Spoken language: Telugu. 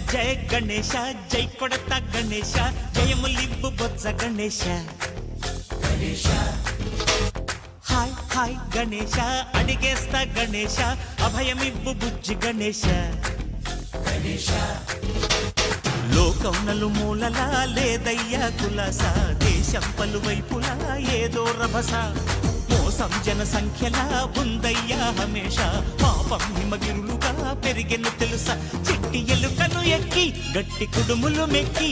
జయ గణేశ జై కొడత గణేశ జయములివ్వు బొజ్జ గణేశ హాయ్ హాయ్ గణేశ అడిగేస్తా గణేశ అభయమివ్వు బుజ్జి గణేశ లోకం నలుమూలలా లేదయ్యా కులాస దేశం పలువైపులా ఏదో రభస మోసం జన సంఖ్యలా ఉందయ్యా హమేష పాపం హిమగిరులుగా పెరిగెను తెలుసా చిట్టి ఎలుకను ఎక్కి గట్టి కుడుములు మెక్కి